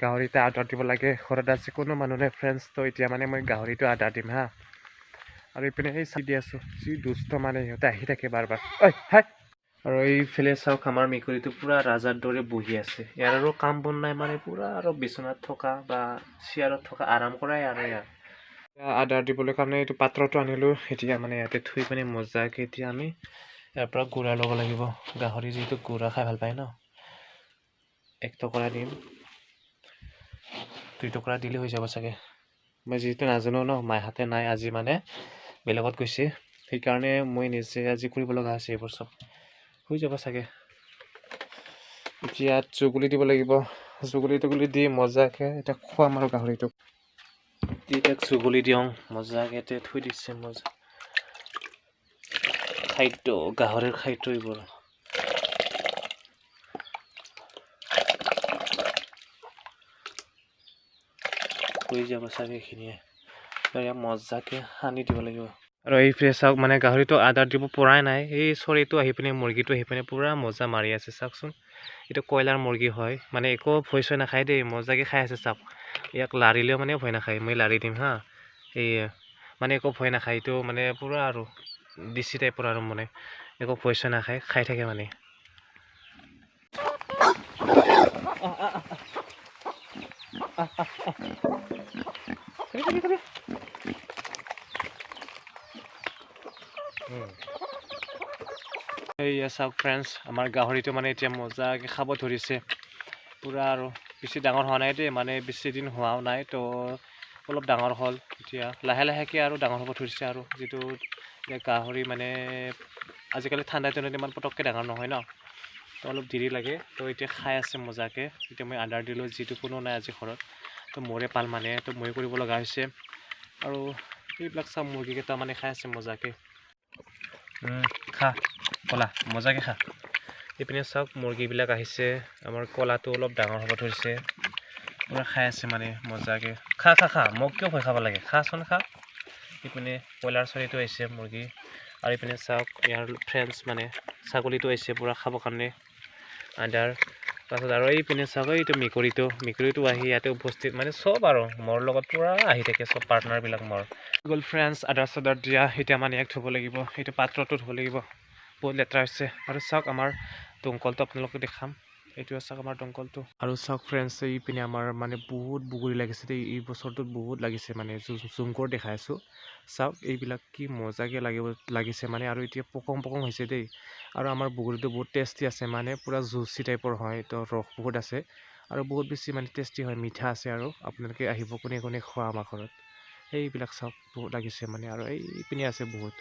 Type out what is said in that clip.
গাহৰিতে আদা দিব লাগে ঘৰত আছে কোনো মানুহ নাই ফ্ৰেণ্ডছ তো এতিয়া মানে মই গাহৰিটো আদা দিম হা আৰু এইপিনে এই চাই দি আছোঁ যি দুষ্ট মানে সিহঁতে আহি থাকে বাৰ বাৰ ঐ হাই আৰু এইফালে চাওক আমাৰ মেকুৰীটো পূৰা ৰাজাৰ দৰে বহি আছে ইয়াৰ আৰু কাম বন নাই মানে পূৰা আৰু বিচনাত থকা বা চেয়াৰত থকা আৰাম কৰাই আৰু ইয়াৰ আদা দিবলৈ কাৰণে এইটো পাত্ৰটো আনিলোঁ এতিয়া মানে ইয়াতে থৈ পিনে মজাকৈ এতিয়া আমি ইয়াৰ পৰা গুড়া ল'ব লাগিব গাহৰি যিহেতু গুড়া খাই ভাল পায় ন 1 টুকুৰা দিম 2 টুকুৰা দিলে হৈ যাব চাগে মই যিহেতু নাজানো ন মাহঁতে নাই আজি মানে বেলেগত গৈছে সেইকাৰণে মই নিজে আজি কৰিব লগা হৈছে এইবোৰ চব হৈ যাব চাগে এতিয়া জুগুলি দিব লাগিব জুগুলি দি মজাকৈ এতিয়া খুৱাম আৰু গাহৰিটোক এতিয়া জুগুলি দিওঁ মজাকৈ থৈ দিছে মজা খাদ্য গাহৰিৰ খাদ্য এইবোৰ হৈ যাব চাগে এইখিনিয়ে মজাকৈ সানি দিব লাগিব আৰু এই ফ্ৰেছ চাওক মানে গাহৰিটো আদা দিব পৰাই নাই এই চৰিটো আহি পিনে মুৰ্গীটো আহি পিনে পূৰা মজা মাৰি আছে চাওকচোন এইটো কয়লাৰ মুৰ্গী হয় মানে একো ভয় চয় নাখায় দেই মজাকৈ খাই আছে চাওক ইয়াক লাৰিলেও মানে ভয় নাখায় মই লাৰি দিম হা এই মানে একো ভয় নাখায় এইটো মানে পূৰা আৰু দিচি টাইপৰ আৰু মানে একো ভয় চয় নাখায় খাই থাকে মানে এইয়া চাওক ফ্ৰেণ্ডছ আমাৰ গাহৰিটো মানে এতিয়া মজাকৈ খাব ধৰিছে পূৰা আৰু বেছি ডাঙৰ হোৱা নাই দেই মানে বেছি দিন হোৱাও নাই তো অলপ ডাঙৰ হ'ল এতিয়া লাহেকৈ আৰু ডাঙৰ হ'ব ধৰিছে আৰু যিটো গাহৰি মানে আজিকালি ঠাণ্ডা দিনত ইমান পটককৈ ডাঙৰ নহয় ন তো অলপ দেৰি লাগে তো এতিয়া খাই আছে মজাকৈ এতিয়া মই আদাৰ দিলোঁ যিটো কোনো নাই আজি ঘৰত তো মোৰে পাল মানে তো মই কৰিব লগা হৈছে আৰু এইবিলাক চাওক মুৰ্গীকেইটা মানে খাই আছে মজাকৈ খা কলা মজাকৈ খা এইপিনে চাওক মুৰ্গীবিলাক আহিছে আমাৰ কলাটো অলপ ডাঙৰ হ'ব ধৰিছে পূৰা খাই আছে মানে মজাকৈ খা মোক কিয় ভয় খাব লাগে খাচোন খা এইপিনে কয়লাৰ চৰিটো আহিছে মুৰ্গী আৰু এইপিনে চাওক ইয়াৰ ফ্ৰেণ্ডছ মানে ছাগলীটো আহিছে পূৰা খাবৰ কাৰণে আদাৰ তাৰপাছত আৰু এইপিনে চাওক এইটো মেকুৰীটো আহি ইয়াতে উপস্থিত মানে চব আৰু মোৰ লগত পূৰা আহি থাকে চব পাৰ্টনাৰবিলাক মোৰ গ'ল ফ্ৰেণ্ডছ আদাৰ চাদাৰ দিয়া এতিয়া মানে ইয়াক ধুব লাগিব সেইটো পাত্ৰটো ধুব লাগিব বহুত লেতেৰা হৈছে আৰু চাওক আমাৰ দমকলটো আপোনালোকে দেখাম এইটোৱে চাওক আমাৰ দমকলটো আৰু চাওক ফ্ৰেণ্ডছ এইপিনে আমাৰ মানে বহুত বগৰী লাগিছে দেই এই বছৰটোত বহুত লাগিছে মানে জুম কৰি দেখাই আছোঁ চাওক এইবিলাক কি মজাকৈ লাগিছে মানে আৰু এতিয়া পকং হৈছে দেই আৰু আমাৰ বগৰীটো বহুত টেষ্টি আছে মানে পূৰা জুচি টাইপৰ হয় তো ৰস বহুত আছে আৰু বহুত বেছি মানে টেষ্টি হয় মিঠা আছে আৰু আপোনালোকে আহিব কোনে খোৱা আমাৰ ঘৰত সেইবিলাক চাওক বহুত লাগিছে মানে আৰু এইপিনে আছে বহুত